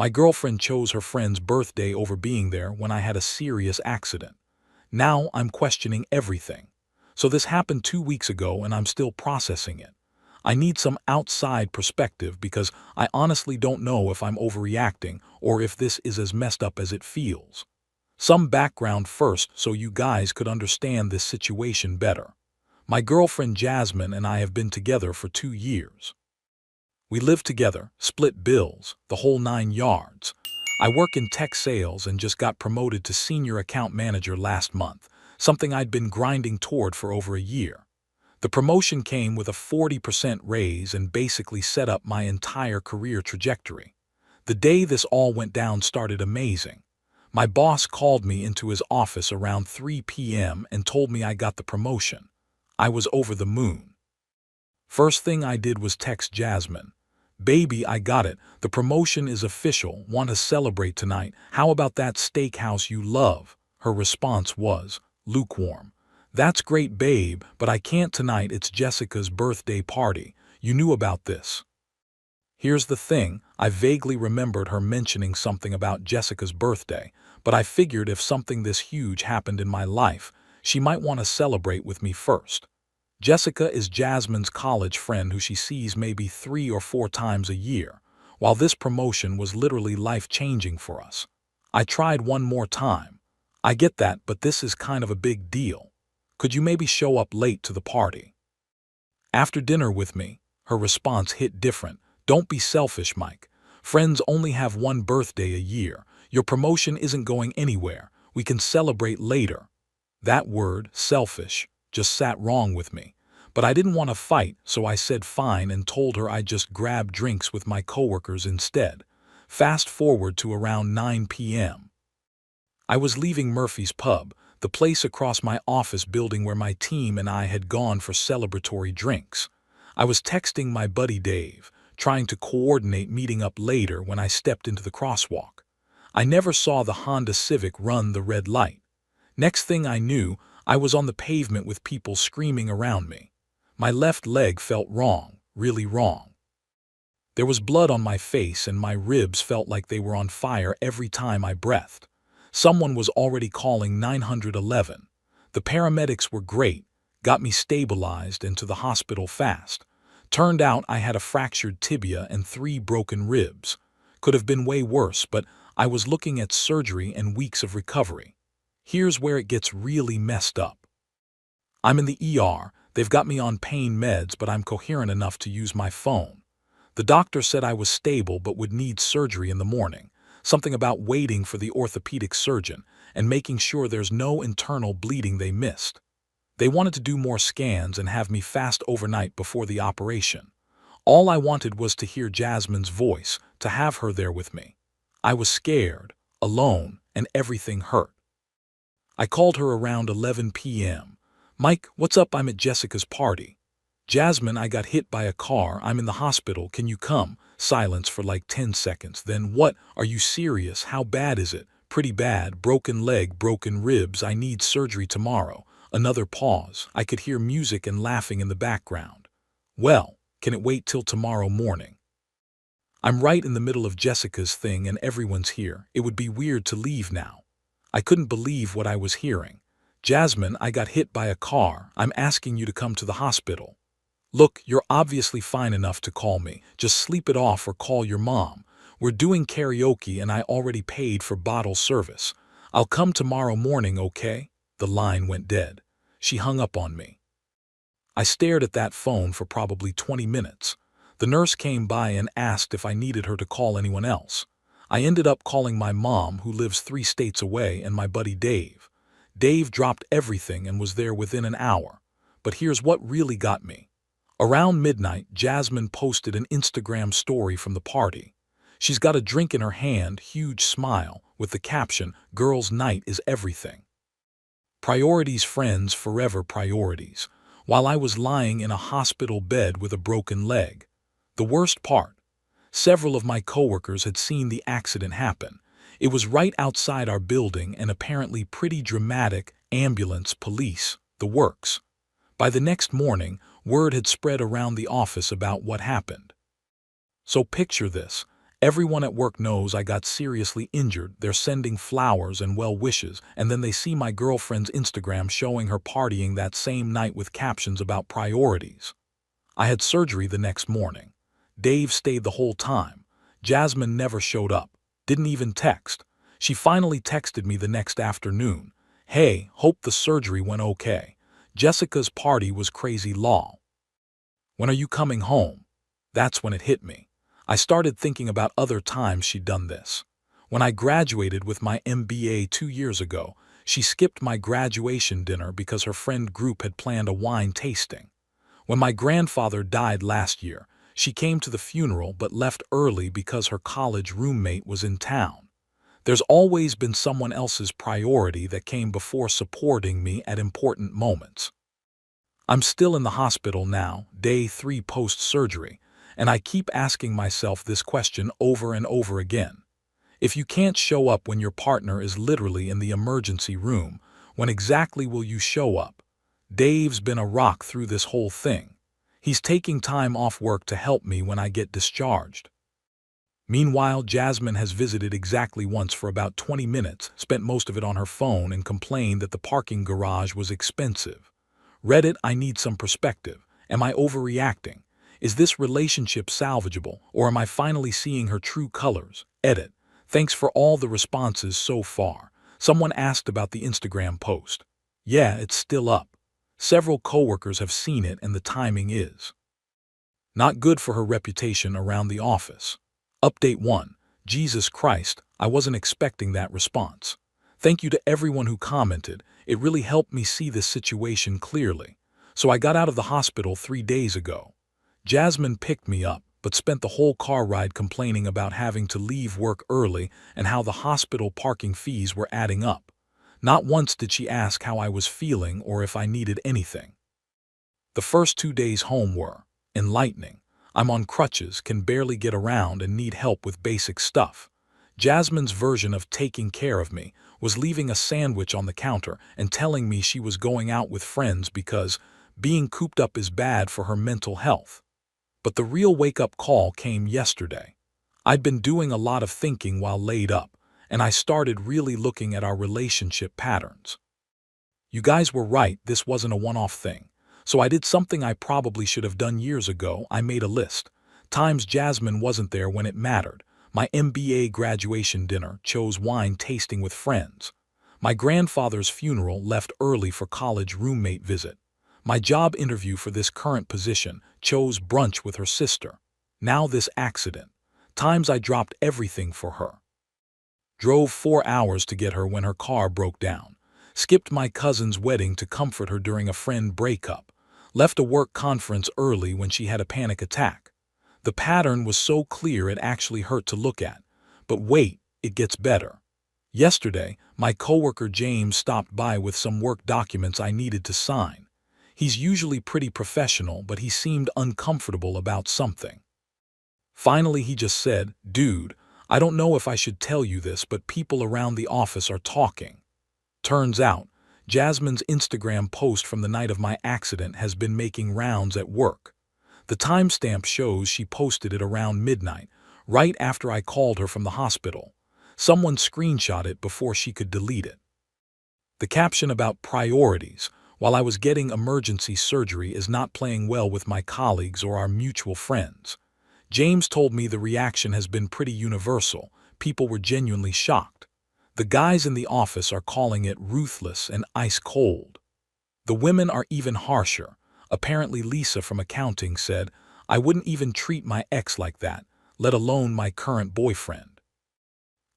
My girlfriend chose her friend's birthday over being there when I had a serious accident. Now I'm questioning everything. So this happened 2 weeks ago and I'm still processing it. I need some outside perspective because I honestly don't know if I'm overreacting or if this is as messed up as it feels. Some background first so you guys could understand this situation better. My girlfriend Jasmine and I have been together for 2 years. We live together, split bills, the whole 9 yards. I work in tech sales and just got promoted to senior account manager last month, something I'd been grinding toward for over a year. The promotion came with a 40% raise and basically set up my entire career trajectory. The day this all went down started amazing. My boss called me into his office around 3 p.m. and told me I got the promotion. I was over the moon. First thing I did was text Jasmine. "Baby, I got it. The promotion is official. Want to celebrate tonight? How about that steakhouse you love?" Her response was lukewarm. "That's great, babe, but I can't tonight. It's Jessica's birthday party. You knew about this." Here's the thing, I vaguely remembered her mentioning something about Jessica's birthday, but I figured if something this huge happened in my life, she might want to celebrate with me first. Jessica is Jasmine's college friend who she sees maybe 3 or 4 times a year, while this promotion was literally life-changing for us. I tried one more time. "I get that, but this is kind of a big deal. Could you maybe show up late to the party after dinner with me?" Her response hit different. "Don't be selfish, Mike. Friends only have one birthday a year. Your promotion isn't going anywhere. We can celebrate later." That word, selfish, just sat wrong with me. But I didn't want to fight, so I said fine and told her I'd just grab drinks with my coworkers instead. Fast forward to around 9 p.m. I was leaving Murphy's Pub, the place across my office building where my team and I had gone for celebratory drinks. I was texting my buddy Dave, trying to coordinate meeting up later when I stepped into the crosswalk. I never saw the Honda Civic run the red light. Next thing I knew, I was on the pavement with people screaming around me. My left leg felt wrong, really wrong. There was blood on my face and my ribs felt like they were on fire every time I breathed. Someone was already calling 911. The paramedics were great, got me stabilized and to the hospital fast. Turned out I had a fractured tibia and 3 broken ribs. Could have been way worse, but I was looking at surgery and weeks of recovery. Here's where it gets really messed up. I'm in the ER. They've got me on pain meds, but I'm coherent enough to use my phone. The doctor said I was stable but would need surgery in the morning. Something about waiting for the orthopedic surgeon and making sure there's no internal bleeding they missed. They wanted to do more scans and have me fast overnight before the operation. All I wanted was to hear Jasmine's voice, to have her there with me. I was scared, alone, and everything hurt. I called her around 11 p.m. "Mike, what's up? I'm at Jessica's party." "Jasmine, I got hit by a car. I'm in the hospital. Can you come?" Silence for like 10 seconds. Then, "What? Are you serious? How bad is it?" "Pretty bad. Broken leg, broken ribs. I need surgery tomorrow." Another pause. I could hear music and laughing in the background. "Well, can it wait till tomorrow morning?" I'm right in the middle of Jessica's thing and everyone's here. It would be weird to leave now. I couldn't believe what I was hearing. "Jasmine, I got hit by a car. I'm asking you to come to the hospital." "Look, you're obviously fine enough to call me. Just sleep it off or call your mom. We're doing karaoke and I already paid for bottle service. I'll come tomorrow morning, okay?" The line went dead. She hung up on me. I stared at that phone for probably 20 minutes. The nurse came by and asked if I needed her to call anyone else. I ended up calling my mom, who lives 3 states away, and my buddy Dave. Dave dropped everything and was there within an hour. But here's what really got me. Around midnight, Jasmine posted an Instagram story from the party. She's got a drink in her hand, huge smile, with the caption, "Girls' night is everything. Priorities, friends, forever priorities." While I was lying in a hospital bed with a broken leg. The worst part, several of my coworkers had seen the accident happen. It was right outside our building and apparently pretty dramatic, ambulance, police, the works. By the next morning, word had spread around the office about what happened. So picture this. Everyone at work knows I got seriously injured. They're sending flowers and well wishes, and then they see my girlfriend's Instagram showing her partying that same night with captions about priorities. I had surgery the next morning. Dave stayed the whole time. Jasmine never showed up, didn't even text. She finally texted me the next afternoon. Hey, hope the surgery went okay. Jessica's party was crazy lol. When are you coming home? That's when it hit me. I started thinking about other times she'd done this. When I graduated with my MBA 2 years ago, she skipped my graduation dinner because her friend group had planned a wine tasting. When my grandfather died last year, she came to the funeral but left early because her college roommate was in town. There's always been someone else's priority that came before supporting me at important moments. I'm still in the hospital now, day 3 post-surgery, and I keep asking myself this question over and over again. If you can't show up when your partner is literally in the emergency room, when exactly will you show up? Dave's been a rock through this whole thing. He's taking time off work to help me when I get discharged. Meanwhile, Jasmine has visited exactly once for about 20 minutes, spent most of it on her phone, and complained that the parking garage was expensive. Reddit, I need some perspective. Am I overreacting? Is this relationship salvageable, or am I finally seeing her true colors? Edit. Thanks for all the responses so far. Someone asked about the Instagram post. Yeah, it's still up. Several coworkers have seen it, and the timing is not good for her reputation around the office. Update 1. Jesus Christ, I wasn't expecting that response. Thank you to everyone who commented. It really helped me see this situation clearly. So I got out of the hospital 3 days ago. Jasmine picked me up, but spent the whole car ride complaining about having to leave work early and how the hospital parking fees were adding up. Not once did she ask how I was feeling or if I needed anything. The first 2 days home were enlightening. I'm on crutches, can barely get around, and need help with basic stuff. Jasmine's version of taking care of me was leaving a sandwich on the counter and telling me she was going out with friends because being cooped up is bad for her mental health. But the real wake-up call came yesterday. I'd been doing a lot of thinking while laid up, and I started really looking at our relationship patterns. You guys were right, this wasn't a one-off thing. So I did something I probably should have done years ago. I made a list. Times Jasmine wasn't there when it mattered. My MBA graduation dinner, chose wine tasting with friends. My grandfather's funeral, left early for college roommate visit. My job interview for this current position, chose brunch with her sister. Now this accident. Times I dropped everything for her. Drove 4 hours to get her when her car broke down. Skipped my cousin's wedding to comfort her during a friend breakup. Left a work conference early when she had a panic attack. The pattern was so clear it actually hurt to look at. But wait, it gets better. Yesterday, my coworker James stopped by with some work documents I needed to sign. He's usually pretty professional, but he seemed uncomfortable about something. Finally, he just said, "Dude, I don't know if I should tell you this, but people around the office are talking." Turns out, Jasmine's Instagram post from the night of my accident has been making rounds at work. The timestamp shows she posted it around midnight, right after I called her from the hospital. Someone screenshot it before she could delete it. The caption about priorities, while I was getting emergency surgery, is not playing well with my colleagues or our mutual friends. James told me the reaction has been pretty universal. People were genuinely shocked. The guys in the office are calling it ruthless and ice cold. The women are even harsher. Apparently Lisa from accounting said, "I wouldn't even treat my ex like that, let alone my current boyfriend."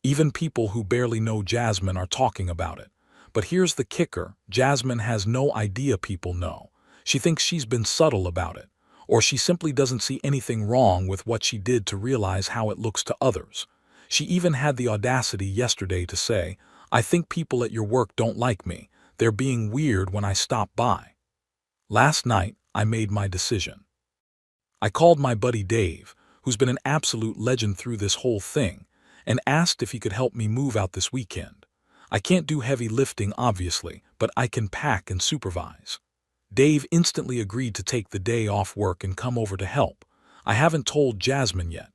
Even people who barely know Jasmine are talking about it. But here's the kicker, Jasmine has no idea people know. She thinks she's been subtle about it, or she simply doesn't see anything wrong with what she did to realize how it looks to others. She even had the audacity yesterday to say, "I think people at your work don't like me. They're being weird when I stop by." Last night, I made my decision. I called my buddy Dave, who's been an absolute legend through this whole thing, and asked if he could help me move out this weekend. I can't do heavy lifting, obviously, but I can pack and supervise. Dave instantly agreed to take the day off work and come over to help. I haven't told Jasmine yet.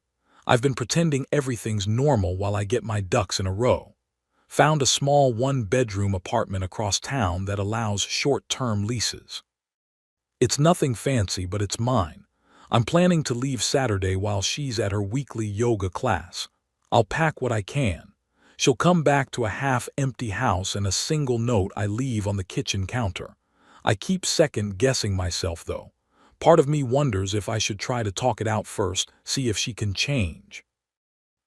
I've been pretending everything's normal while I get my ducks in a row. Found a small one-bedroom apartment across town that allows short-term leases. It's nothing fancy, but it's mine. I'm planning to leave Saturday while she's at her weekly yoga class. I'll pack what I can. She'll come back to a half-empty house and a single note I leave on the kitchen counter. I keep second-guessing myself, though. Part of me wonders if I should try to talk it out first, see if she can change.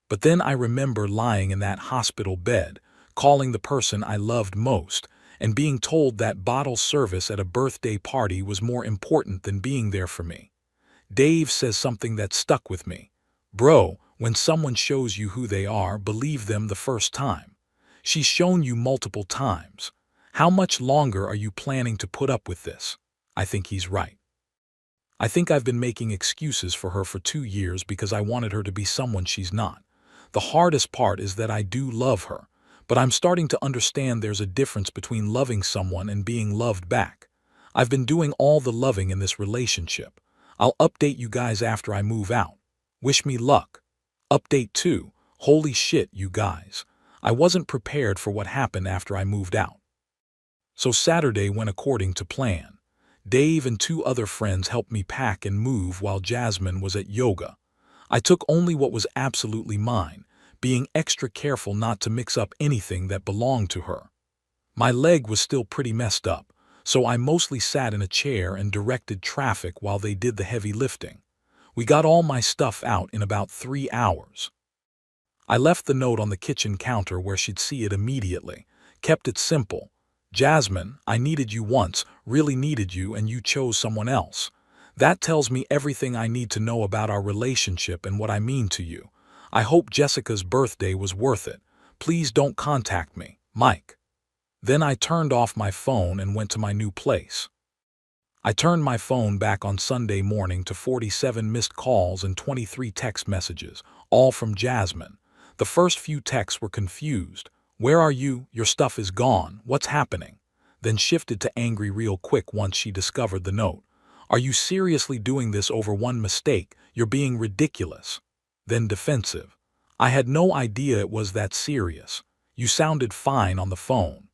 But then I remember lying in that hospital bed, calling the person I loved most, and being told that bottle service at a birthday party was more important than being there for me. Dave says something that stuck with me. Bro, when someone shows you who they are, believe them the first time. She's shown you multiple times. How much longer are you planning to put up with this? I think he's right. I think I've been making excuses for her for 2 years because I wanted her to be someone she's not. The hardest part is that I do love her, but I'm starting to understand there's a difference between loving someone and being loved back. I've been doing all the loving in this relationship. I'll update you guys after I move out. Wish me luck. Update 2. Holy shit, you guys. I wasn't prepared for what happened after I moved out. So Saturday went according to plan. Dave and 2 other friends helped me pack and move while Jasmine was at yoga. I took only what was absolutely mine, being extra careful not to mix up anything that belonged to her. My leg was still pretty messed up, so I mostly sat in a chair and directed traffic while they did the heavy lifting. We got all my stuff out in about 3 hours. I left the note on the kitchen counter where she'd see it immediately, kept it simple. Jasmine, I needed you once, really needed you, and you chose someone else. That tells me everything I need to know about our relationship and what I mean to you. I hope Jessica's birthday was worth it. Please don't contact me, Mike. Then I turned off my phone and went to my new place. I turned my phone back on Sunday morning to 47 missed calls and 23 text messages, all from Jasmine. The first few texts were confused. Where are you? Your stuff is gone. What's happening? Then shifted to angry real quick once she discovered the note. Are you seriously doing this over one mistake? You're being ridiculous. Then defensive. I had no idea it was that serious. You sounded fine on the phone.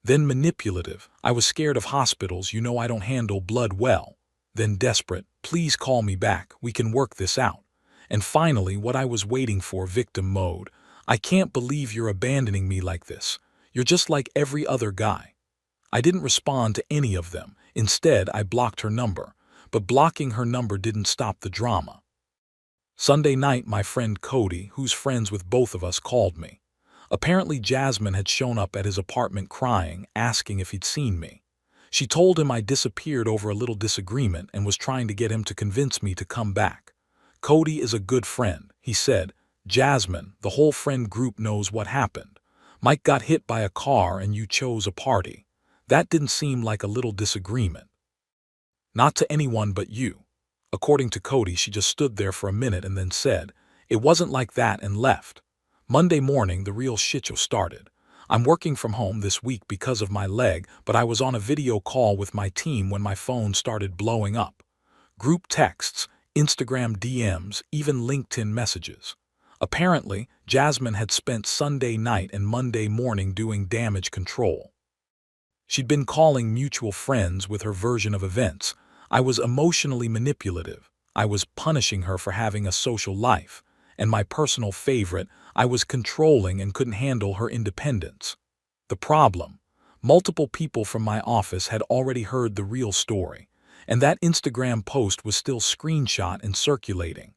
Then manipulative. I was scared of hospitals. You know I don't handle blood well. Then desperate. Please call me back. We can work this out. And finally, what I was waiting for, victim mode. I can't believe you're abandoning me like this. You're just like every other guy. I didn't respond to any of them. Instead, I blocked her number. But blocking her number didn't stop the drama. Sunday night, my friend Cody, who's friends with both of us, called me. Apparently, Jasmine had shown up at his apartment crying, asking if he'd seen me. She told him I disappeared over a little disagreement and was trying to get him to convince me to come back. Cody is a good friend, he said. Jasmine, the whole friend group knows what happened. Mike got hit by a car and you chose a party. That didn't seem like a little disagreement. Not to anyone but you. According to Cody, she just stood there for a minute and then said, it wasn't like that, and left. Monday morning, the real shit show started. I'm working from home this week because of my leg, but I was on a video call with my team when my phone started blowing up. Group texts, Instagram DMs, even LinkedIn messages. Apparently, Jasmine had spent Sunday night and Monday morning doing damage control. She'd been calling mutual friends with her version of events. I was emotionally manipulative. I was punishing her for having a social life. And my personal favorite, I was controlling and couldn't handle her independence. The problem: multiple people from my office had already heard the real story, and that Instagram post was still screenshot and circulating.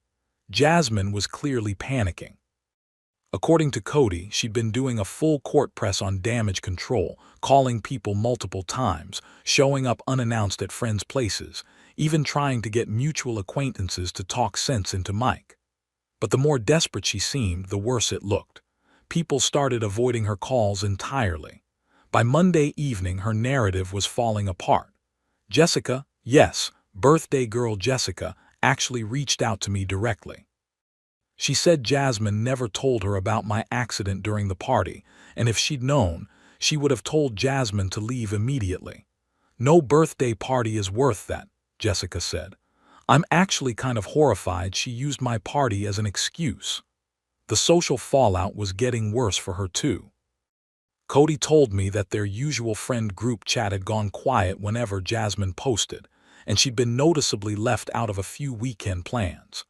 Jasmine was clearly panicking. According to Cody, she'd been doing a full court press on damage control, calling people multiple times, showing up unannounced at friends' places, even trying to get mutual acquaintances to talk sense into Mike. But the more desperate she seemed, the worse it looked. People started avoiding her calls entirely. By Monday evening, her narrative was falling apart. Jessica, yes, birthday girl Jessica, actually reached out to me directly. She said Jasmine never told her about my accident during the party, and if she'd known, she would have told Jasmine to leave immediately. No birthday party is worth that, Jessica said. I'm actually kind of horrified she used my party as an excuse. The social fallout was getting worse for her too. Cody told me that their usual friend group chat had gone quiet whenever Jasmine posted, and she'd been noticeably left out of a few weekend plans.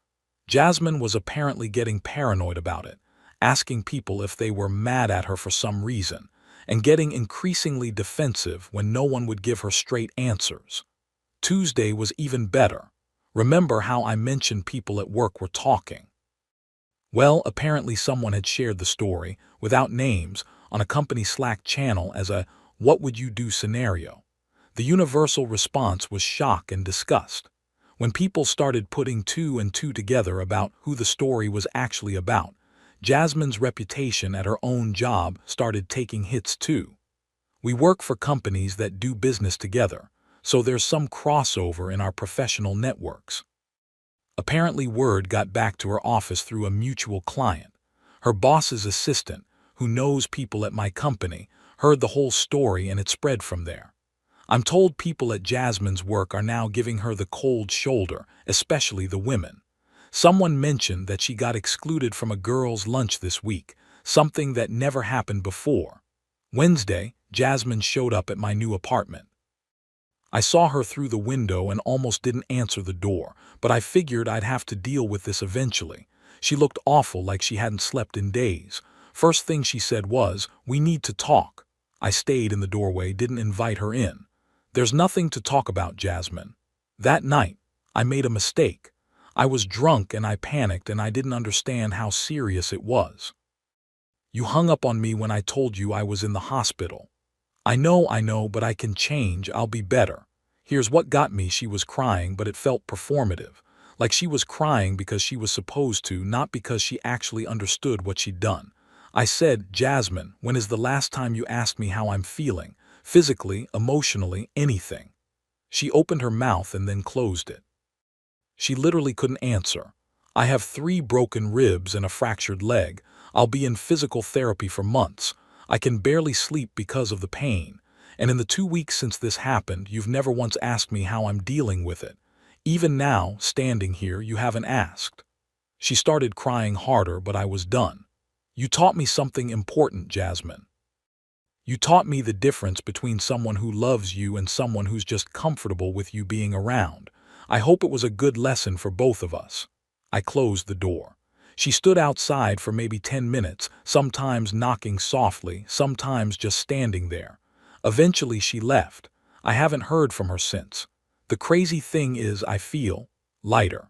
Jasmine was apparently getting paranoid about it, asking people if they were mad at her for some reason, and getting increasingly defensive when no one would give her straight answers. Tuesday was even better. Remember how I mentioned people at work were talking? Well, apparently someone had shared the story, without names, on a company Slack channel as a "what would you do" scenario. The universal response was shock and disgust. When people started putting two and two together about who the story was actually about, Jasmine's reputation at her own job started taking hits too. We work for companies that do business together, so there's some crossover in our professional networks. Apparently word got back to her office through a mutual client. Her boss's assistant, who knows people at my company, heard the whole story and it spread from there. I'm told people at Jasmine's work are now giving her the cold shoulder, especially the women. Someone mentioned that she got excluded from a girls' lunch this week, something that never happened before. Wednesday, Jasmine showed up at my new apartment. I saw her through the window and almost didn't answer the door, but I figured I'd have to deal with this eventually. She looked awful, like she hadn't slept in days. First thing she said was, "We need to talk." I stayed in the doorway, didn't invite her in. "There's nothing to talk about, Jasmine. That night, I made a mistake. I was drunk and I panicked and I didn't understand how serious it was. You hung up on me when I told you I was in the hospital. I know, but I can change, I'll be better." Here's what got me: she was crying, but it felt performative. Like she was crying because she was supposed to, not because she actually understood what she'd done. I said, "Jasmine, when is the last time you asked me how I'm feeling? Physically, emotionally, anything?" She opened her mouth and then closed it. She literally couldn't answer. I have 3 broken ribs and a fractured leg. I'll be in physical therapy for months. I can barely sleep because of the pain. And in the 2 weeks since this happened, you've never once asked me how I'm dealing with it. Even now, standing here, you haven't asked. She started crying harder, but I was done. "You taught me something important, Jasmine. You taught me the difference between someone who loves you and someone who's just comfortable with you being around. I hope it was a good lesson for both of us." I closed the door. She stood outside for maybe 10 minutes, sometimes knocking softly, sometimes just standing there. Eventually she left. I haven't heard from her since. The crazy thing is, I feel lighter.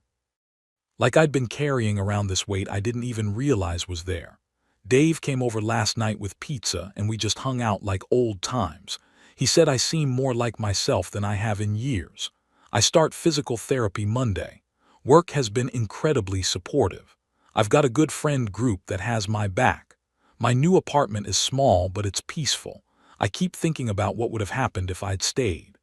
Like I'd been carrying around this weight I didn't even realize was there. Dave came over last night with pizza and we just hung out like old times. He said I seem more like myself than I have in years. I start physical therapy Monday. Work has been incredibly supportive. I've got a good friend group that has my back. My new apartment is small, but it's peaceful. I keep thinking about what would have happened if I'd stayed.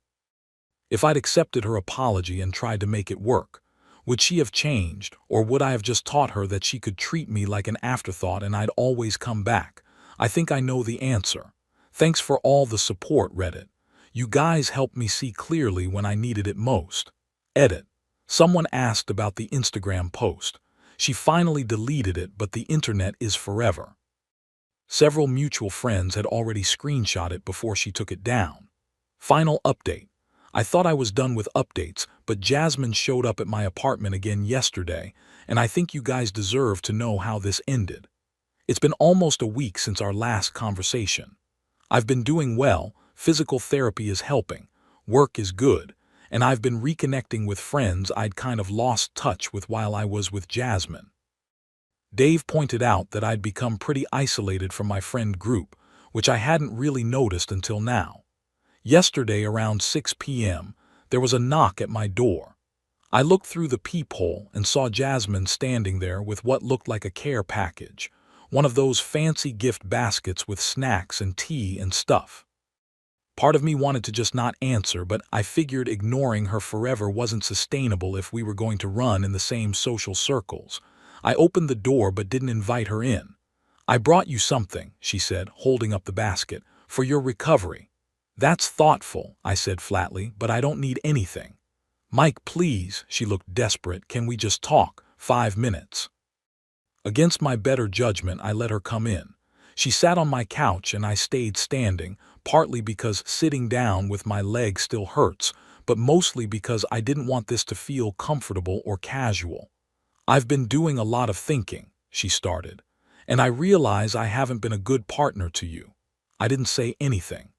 If I'd accepted her apology and tried to make it work. Would she have changed, or would I have just taught her that she could treat me like an afterthought and I'd always come back? I think I know the answer. Thanks for all the support, Reddit. You guys helped me see clearly when I needed it most. Edit. Someone asked about the Instagram post. She finally deleted it, but the internet is forever. Several mutual friends had already screenshot it before she took it down. Final update. I thought I was done with updates, but Jasmine showed up at my apartment again yesterday, and I think you guys deserve to know how this ended. It's been almost a week since our last conversation. I've been doing well, physical therapy is helping, work is good, and I've been reconnecting with friends I'd kind of lost touch with while I was with Jasmine. Dave pointed out that I'd become pretty isolated from my friend group, which I hadn't really noticed until now. Yesterday around 6 p.m., there was a knock at my door. I looked through the peephole and saw Jasmine standing there with what looked like a care package, one of those fancy gift baskets with snacks and tea and stuff. Part of me wanted to just not answer, but I figured ignoring her forever wasn't sustainable if we were going to run in the same social circles. I opened the door but didn't invite her in. "I brought you something," she said, holding up the basket, "for your recovery." "That's thoughtful," I said flatly, "but I don't need anything." Mike, please, she looked desperate. Can we just talk? 5 minutes. Against my better judgment, I let her come in. She sat on my couch and I stayed standing, partly because sitting down with my leg still hurts, but mostly because I didn't want this to feel comfortable or casual. I've been doing a lot of thinking, she started, and I realize I haven't been a good partner to you. I didn't say anything.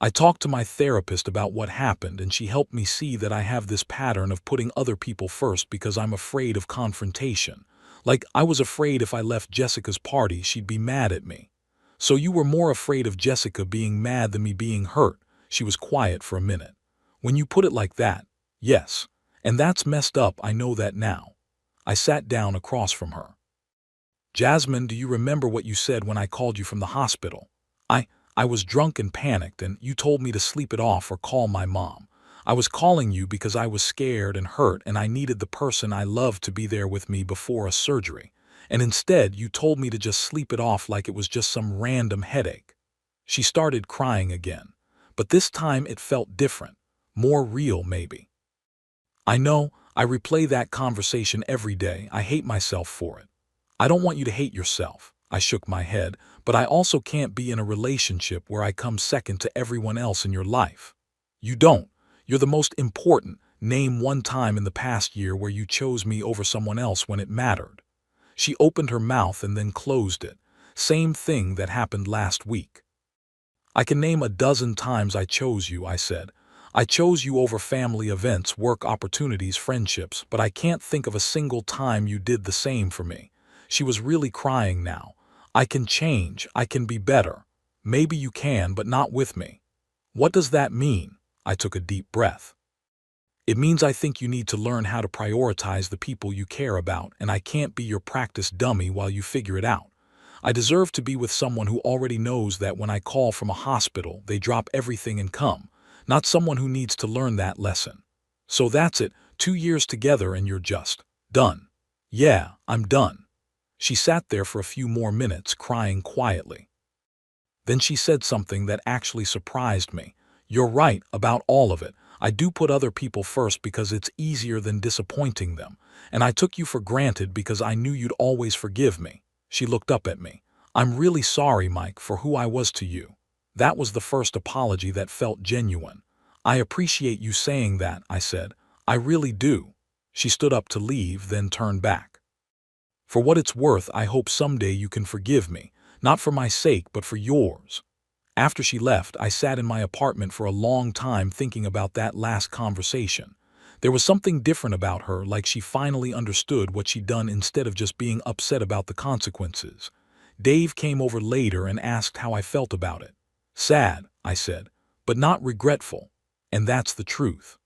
I talked to my therapist about what happened, and she helped me see that I have this pattern of putting other people first because I'm afraid of confrontation. Like, I was afraid if I left Jessica's party, she'd be mad at me. So you were more afraid of Jessica being mad than me being hurt. She was quiet for a minute. When you put it like that, yes. And that's messed up, I know that now. I sat down across from her. Jasmine, do you remember what you said when I called you from the hospital? I was drunk and panicked, and you told me to sleep it off or call my mom. I was calling you because I was scared and hurt, and I needed the person I loved to be there with me before a surgery. And instead, you told me to just sleep it off like it was just some random headache. She started crying again, but this time it felt different, more real maybe. I know, I replay that conversation every day. I hate myself for it. I don't want you to hate yourself. I shook my head, but I also can't be in a relationship where I come second to everyone else in your life. You don't. You're the most important. Name one time in the past year where you chose me over someone else when it mattered. She opened her mouth and then closed it. Same thing that happened last week. I can name a dozen times I chose you, I said. I chose you over family events, work opportunities, friendships, but I can't think of a single time you did the same for me. She was really crying now. I can change, I can be better. Maybe you can, but not with me. What does that mean? I took a deep breath. It means I think you need to learn how to prioritize the people you care about, and I can't be your practice dummy while you figure it out. I deserve to be with someone who already knows that when I call from a hospital, they drop everything and come, not someone who needs to learn that lesson. So that's it, 2 years together and you're just done. Yeah, I'm done. She sat there for a few more minutes, crying quietly. Then she said something that actually surprised me. You're right about all of it. I do put other people first because it's easier than disappointing them. And I took you for granted because I knew you'd always forgive me. She looked up at me. I'm really sorry, Mike, for who I was to you. That was the first apology that felt genuine. I appreciate you saying that, I said. I really do. She stood up to leave, then turned back. For what it's worth, I hope someday you can forgive me, not for my sake, but for yours. After she left, I sat in my apartment for a long time thinking about that last conversation. There was something different about her, like she finally understood what she'd done instead of just being upset about the consequences. Dave came over later and asked how I felt about it. Sad, I said, but not regretful. And that's the truth.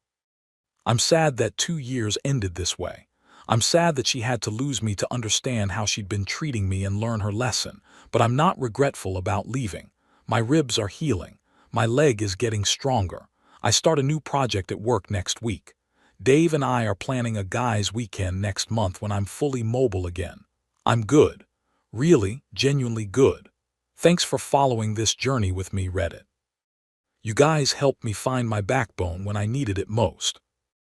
I'm sad that 2 years ended this way. I'm sad that she had to lose me to understand how she'd been treating me and learn her lesson, but I'm not regretful about leaving. My ribs are healing. My leg is getting stronger. I start a new project at work next week. Dave and I are planning a guys' weekend next month when I'm fully mobile again. I'm good. Really, genuinely good. Thanks for following this journey with me, Reddit. You guys helped me find my backbone when I needed it most.